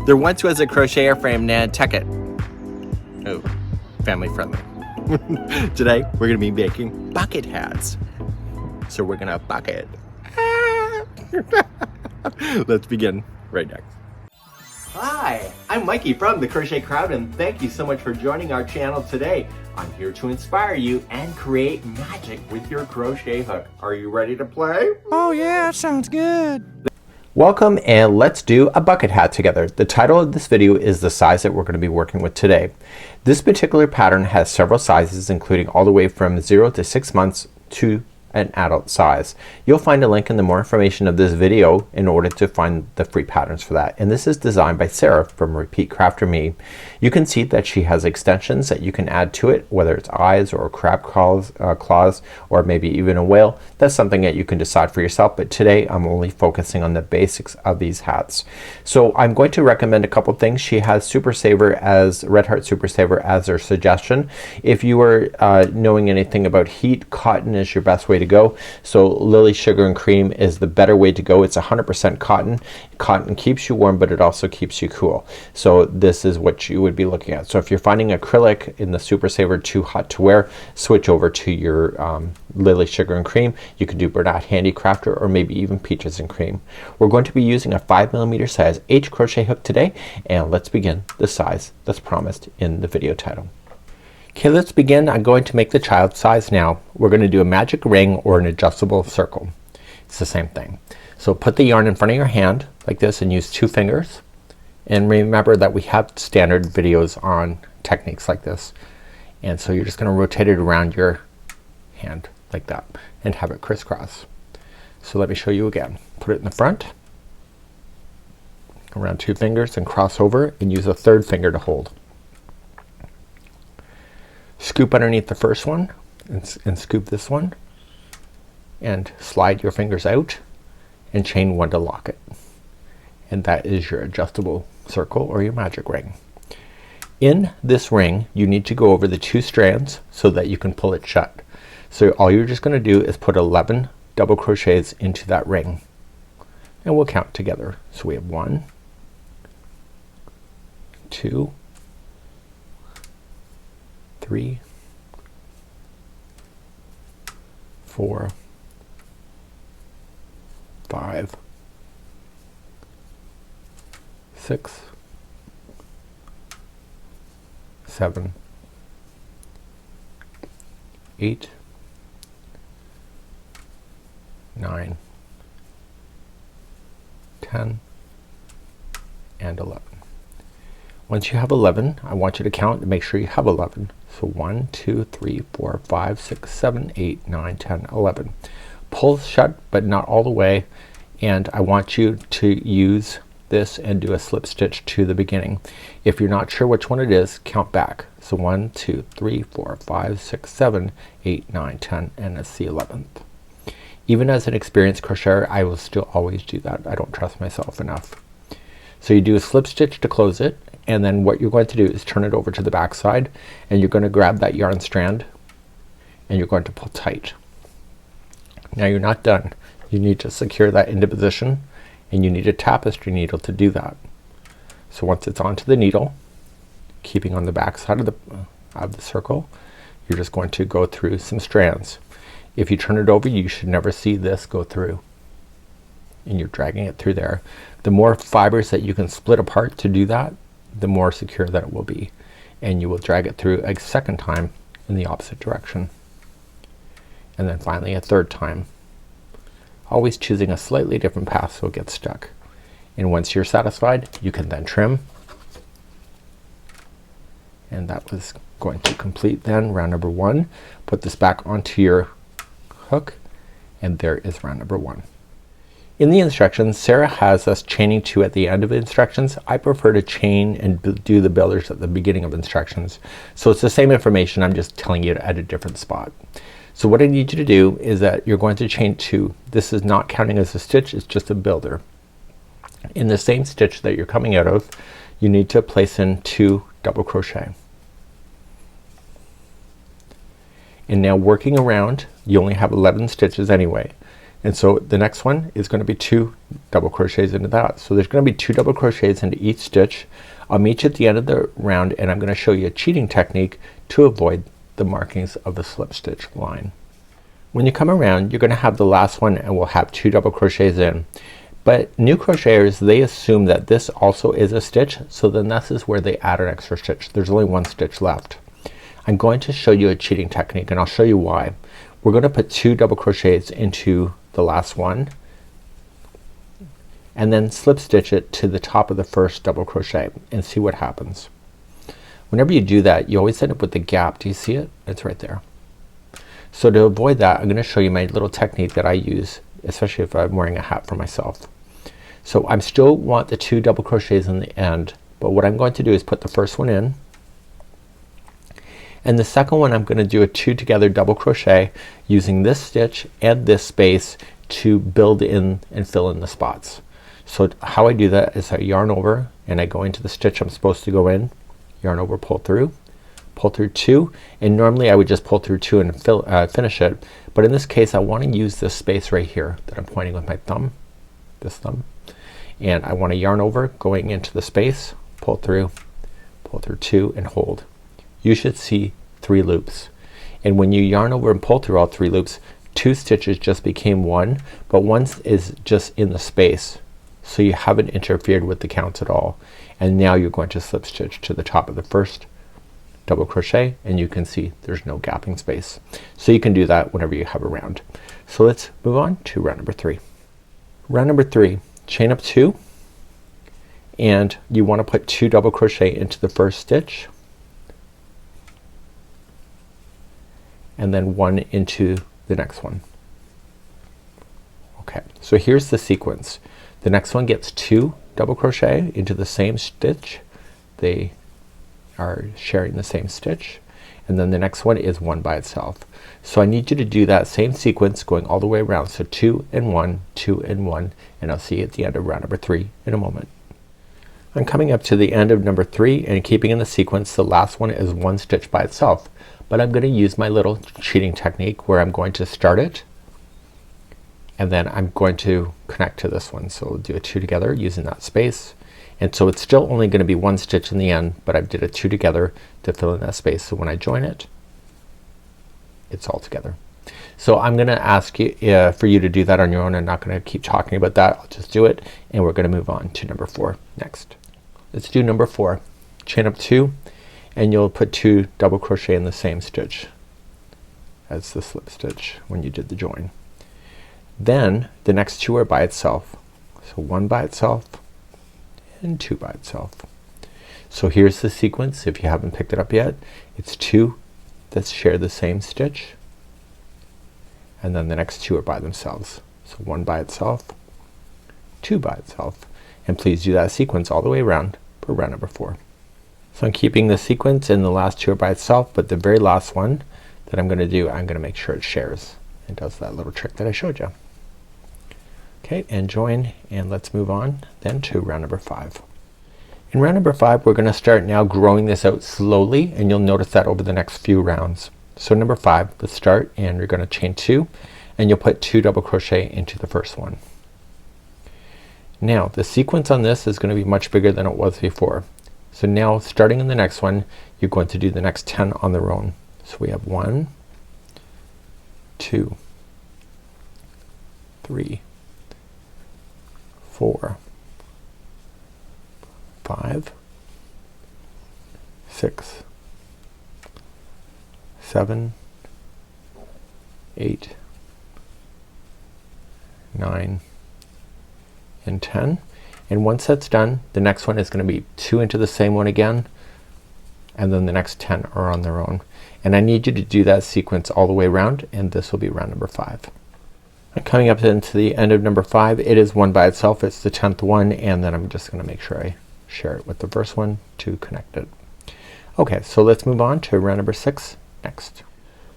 There once was a crocheter from Nantucket. Oh, family friendly. Today we're gonna be making bucket hats. So we're gonna bucket. Let's begin right next. Hi, I'm Mikey from the Crochet Crowd, and thank you so much for joining our channel today. I'm here to inspire you and create magic with your crochet hook. Are you ready to play? Oh yeah, sounds good. Welcome, and let's do a bucket hat together. The title of this video is the size that we're going to be working with today. This particular pattern has several sizes, including all the way from 0 to 6 months to an adult size. You'll find a link in the more information of this video in order to find the free patterns for that. And this is designed by Sarah from Repeat Crafter Me. You can see that she has extensions that you can add to it, whether it's eyes or crab claws or maybe even a whale. That's something that you can decide for yourself, but today I'm only focusing on the basics of these hats. So I'm going to recommend a couple things. She has Super Saver as Red Heart Super Saver as her suggestion. If you are knowing anything about heat, cotton is your best way to go. So Lily Sugar and Cream is the better way to go. It's 100% cotton. Cotton keeps you warm, but it also keeps you cool. So this is what you would be looking at. So if you're finding acrylic in the Super Saver too hot to wear, switch over to your Lily Sugar and Cream. You can do Bernat Handicrafter or maybe even Peaches and Cream. We're going to be using a 5mm size H crochet hook today, and let's begin the size that's promised in the video title. Okay, let's begin. I'm going to make the child size now. We're going to do a magic ring or an adjustable circle. It's the same thing. So put the yarn in front of your hand like this and use 2 fingers. And remember that we have standard videos on techniques like this. And so you're just going to rotate it around your hand like that and have it crisscross. So let me show you again. Put it in the front around 2 fingers and cross over and use a 3rd finger to hold. Scoop underneath the first one and scoop this one and slide your fingers out and chain 1 to lock it. And that is your adjustable circle or your magic ring. In this ring you need to go over the 2 strands so that you can pull it shut. So all you're just gonna do is put 11 double crochets into that ring, and we'll count together. So we have 1, 2, 3, 4, 5, 6, 7, 8, 9, 10, and 11. Once you have 11, I want you to count and make sure you have 11. So 1, 2, 3, 4, 5, 6, 7, 8, 9, 10, 11. Pull shut but not all the way, and I want you to use this and do a slip stitch to the beginning. If you're not sure which one it is, count back. So 1, 2, 3, 4, 5, 6, 7, 8, 9, 10, and it's the 11th. Even as an experienced crocheter, I will still always do that. I don't trust myself enough. So you do a slip stitch to close it, and then what you're going to do is turn it over to the back side, and you're going to grab that yarn strand and you're going to pull tight. Now you're not done. You need to secure that into position, and you need a tapestry needle to do that. So once it's onto the needle, keeping on the back side of the circle, you're just going to go through some strands. If you turn it over, you should never see this go through, and you're dragging it through there. The more fibers that you can split apart to do that, the more secure that it will be, and you will drag it through a 2nd time in the opposite direction, and then finally a 3rd time, always choosing a slightly different path so it gets stuck. And once you're satisfied, you can then trim, and that was going to complete then round number 1. Put this back onto your hook, and there is round number 1. In the instructions, Sarah has us chaining 2 at the end of the instructions. I prefer to chain and do the builders at the beginning of instructions. So it's the same information, I'm just telling you at a different spot. So what I need you to do is that you're going to chain 2. This is not counting as a stitch, it's just a builder. In the same stitch that you're coming out of, you need to place in 2 double crochet. And now working around, you only have 11 stitches anyway. And so the next one is going to be 2 double crochets into that. So there's going to be 2 double crochets into each stitch. I'll meet you at the end of the round and I'm going to show you a cheating technique to avoid the markings of the slip stitch line. When you come around, you're going to have the last one and we'll have 2 double crochets in. But new crocheters, they assume that this also is a stitch, so then this is where they add an extra stitch. There's only 1 stitch left. I'm going to show you a cheating technique and I'll show you why. We're going to put 2 double crochets into the last one and then slip stitch it to the top of the first double crochet and see what happens. Whenever you do that, you always end up with the gap. Do you see it? It's right there. So to avoid that, I'm going to show you my little technique that I use, especially if I'm wearing a hat for myself. So I still want the 2 double crochets in the end, but what I'm going to do is put the first one in, and the second one I'm going to do a 2 together double crochet using this stitch and this space to build in and fill in the spots. So how I do that is I yarn over and I go into the stitch I'm supposed to go in, yarn over, pull through 2, and normally I would just pull through 2 and finish it, but in this case I want to use this space right here that I'm pointing with my thumb, this thumb, and I want to yarn over going into the space, pull through 2 and hold. You should see 3 loops, and when you yarn over and pull through all 3 loops, 2 stitches just became 1, but 1 is just in the space, so you haven't interfered with the counts at all. And now you're going to slip stitch to the top of the first double crochet and you can see there's no gapping space. So you can do that whenever you have a round. So let's move on to round number 3. Round number 3, chain up 2 and you want to put 2 double crochet into the first stitch and then 1 into the next one. Okay, so here's the sequence. The next one gets 2 double crochet into the same stitch. They are sharing the same stitch, and then the next one is 1 by itself. So I need you to do that same sequence going all the way around. So 2 and 1, 2 and 1, and I'll see you at the end of round number 3 in a moment. I'm coming up to the end of number 3 and keeping in the sequence. The last one is 1 stitch by itself, but I'm going to use my little cheating technique where I'm going to start it and then I'm going to connect to this one. So we'll do a 2 together using that space, and so it's still only going to be 1 stitch in the end, but I did a 2 together to fill in that space. So when I join it, it's all together. So I'm gonna ask you for you to do that on your own. I'm not gonna keep talking about that. I'll just do it and we're gonna move on to number 4 next. Let's do number 4. Chain up 2 and you'll put 2 double crochet in the same stitch as the slip stitch when you did the join. Then the next 2 are by itself. So 1 by itself and 2 by itself. So here's the sequence. If you haven't picked it up yet, it's 2 that share the same stitch and then the next 2 are by themselves. So 1 by itself, 2 by itself, and please do that sequence all the way around for round number 4. So I'm keeping the sequence and the last 2 are by itself, but the very last one that I'm gonna do, I'm gonna make sure it shares and does that little trick that I showed you. Okay, and join, and let's move on then to round number 5. In round number 5 we're gonna start now growing this out slowly, and you'll notice that over the next few rounds. So number 5, let's start, and you're gonna chain 2 and you'll put 2 double crochet into the first one. Now the sequence on this is gonna be much bigger than it was before. So now starting in the next one you're going to do the next 10 on their own. So we have 1, 2, 3, 4, 5, 6, 7, 8, 9, and 10. And once that's done, the next one is going to be 2 into the same one again, and then the next 10 are on their own. And I need you to do that sequence all the way around, and this will be round number 5. I'm coming up into the end of number 5. It is 1 by itself. It's the 10th one, and then I'm just gonna make sure I share it with the first one to connect it. Okay, so let's move on to round number 6 next.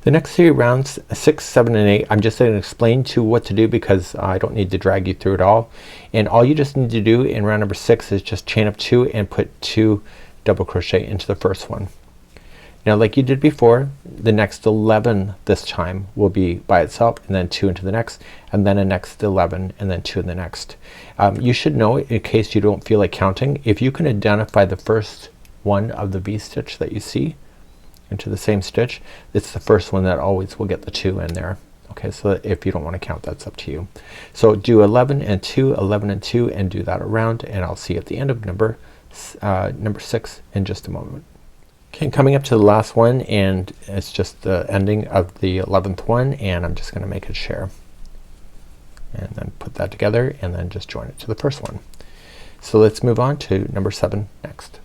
The next 3 rounds, 6, 7, and 8, I'm just gonna explain to what to do because I don't need to drag you through it all. And all you just need to do in round number 6 is just chain up 2 and put 2 double crochet into the first one. Now like you did before, the next 11 this time will be by itself, and then 2 into the next, and then a next 11, and then 2 in the next. You should know, in case you don't feel like counting, if you can identify the first one of the V-stitch that you see into the same stitch, it's the first one that always will get the 2 in there. Okay, so if you don't want to count, that's up to you. So do 11 and 2, 11 and 2, and do that around, and I'll see you at the end of number 6 in just a moment. Okay, coming up to the last one, and it's just the ending of the 11th one, and I'm just gonna make it share. And then put that together, and then just join it to the first one. So let's move on to number 7 next.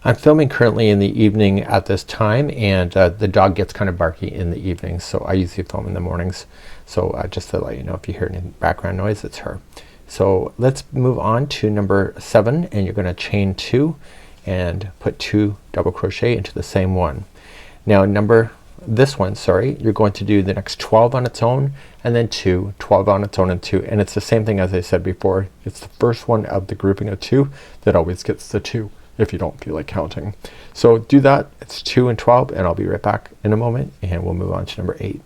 I'm filming currently in the evening at this time, and the dog gets kind of barky in the evening, so I usually film in the mornings. So just to let you know, if you hear any background noise, it's her. So let's move on to number 7, and you're gonna chain 2 and put 2 double crochet into the same one. Now this one, sorry, you're going to do the next 12 on its own, and then 2, 12 on its own, and 2, and it's the same thing as I said before. It's the first one of the grouping of 2 that always gets the 2 if you don't feel like counting. So do that. It's 2 and 12, and I'll be right back in a moment, and we'll move on to number 8.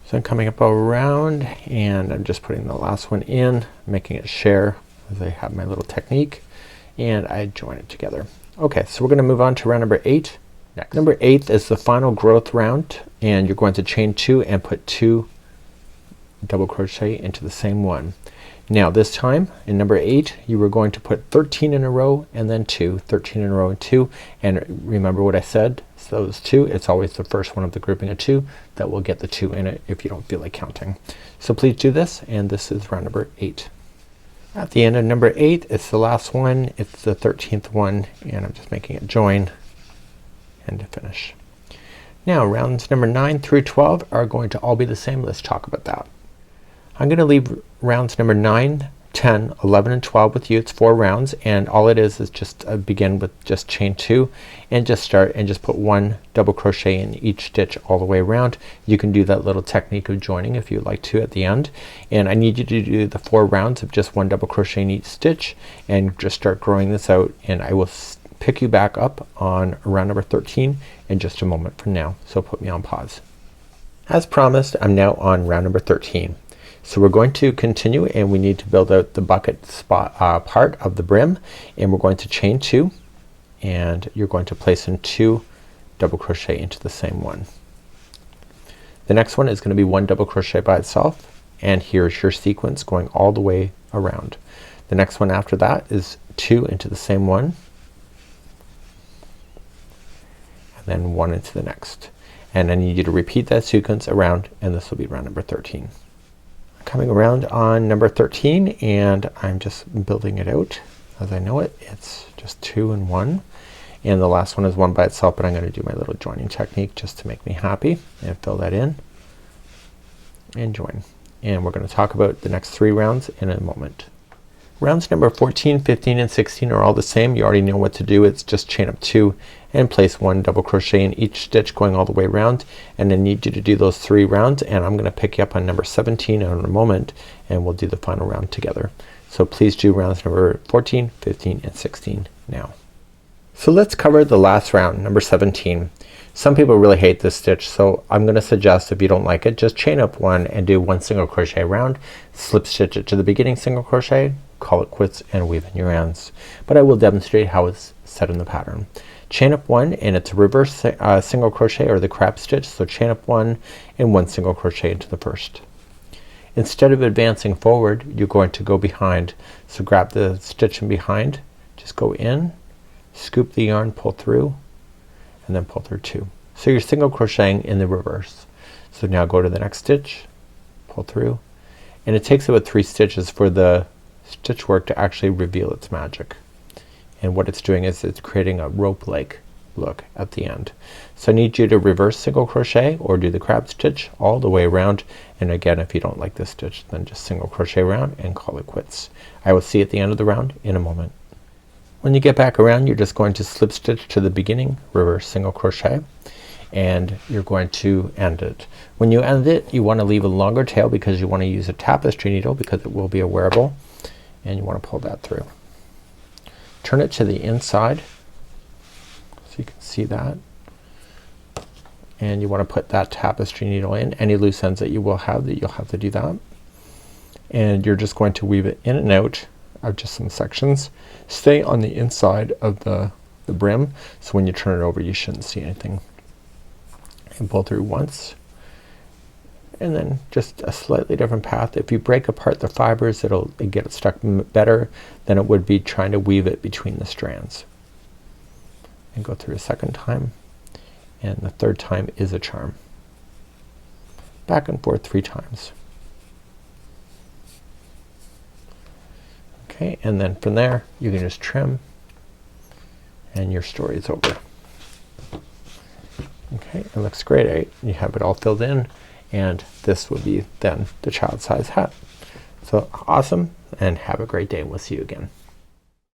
So I'm coming up around, and I'm just putting the last one in, making it share as I have my little technique, and I join it together. Okay, so we're gonna move on to round number 8 next. Number 8 is the final growth round, and you're going to chain 2 and put 2 double crochet into the same one. Now this time in number 8 you were going to put 13 in a row, and then 2, 13 in a row, and 2, and remember what I said, so those 2, it's always the first one of the grouping of 2 that will get the 2 in it if you don't feel like counting. So please do this, and this is round number 8. At the end of number 8, it's the last one, it's the 13th one, and I'm just making it join and to finish. Now rounds number 9 through 12 are going to all be the same. Let's talk about that. I'm gonna leave rounds number 9, 10, 11, and 12 with you. It's 4 rounds, and all it is just begin with just chain 2 and just start and just put 1 double crochet in each stitch all the way around. You can do that little technique of joining if you'd like to at the end, and I need you to do the 4 rounds of just 1 double crochet in each stitch and just start growing this out, and I will pick you back up on round number 13 in just a moment from now. So put me on pause. As promised, I'm now on round number 13. So we're going to continue, and we need to build out the bucket spot part of the brim, and we're going to chain 2, and you're going to place in 2 double crochet into the same one. The next one is going to be 1 double crochet by itself, and here's your sequence going all the way around. The next one after that is 2 into the same one, and then 1 into the next, and I need you to repeat that sequence around, and this will be round number 13. Coming around on number 13, and I'm just building it out as I know it. It's just 2 and 1, and the last one is 1 by itself, but I'm gonna do my little joining technique just to make me happy and fill that in and join. And we're gonna talk about the next 3 rounds in a moment. Rounds number 14, 15, and 16 are all the same. You already know what to do. It's just chain up 2 and place 1 double crochet in each stitch going all the way around, and I need you to do those 3 rounds, and I'm gonna pick you up on number 17 in a moment, and we'll do the final round together. So please do rounds number 14, 15, and 16 now. So let's cover the last round, number 17. Some people really hate this stitch, so I'm gonna suggest, if you don't like it, just chain up 1 and do 1 single crochet around, slip stitch it to the beginning single crochet, call it quits, and weave in your ends. But I will demonstrate how it's set in the pattern. Chain up 1, and it's a reverse single crochet, or the crab stitch. So chain up 1 and 1 single crochet into the first. Instead of advancing forward, you're going to go behind. So grab the stitch in behind, just go in, scoop the yarn, pull through, and then pull through 2. So you're single crocheting in the reverse. So now go to the next stitch, pull through, and it takes about 3 stitches for the stitch work to actually reveal its magic. And what it's doing is it's creating a rope-like look at the end. So I need you to reverse single crochet or do the crab stitch all the way around, and again, if you don't like this stitch, then just single crochet around and call it quits. I will see you at the end of the round in a moment. When you get back around, you're just going to slip stitch to the beginning, reverse single crochet, and you're going to end it. When you end it, you want to leave a longer tail because you want to use a tapestry needle because it will be a wearable, and you want to pull that through. Turn it to the inside so you can see that, and you want to put that tapestry needle in. Any loose ends that you will have, that you'll have to do that. And you're just going to weave it in and out of just some sections. Stay on the inside of the brim, so when you turn it over you shouldn't see anything. And pull through once, and then just a slightly different path. If you break apart the fibers, it'll get it stuck better than it would be trying to weave it between the strands. And go through a second time, and the third time is a charm. Back and forth 3 times. Okay, and then from there you can just trim and your story is over. Okay, it looks great. You have it all filled in, and this will be then the child size hat. So awesome, and have a great day. We'll see you again.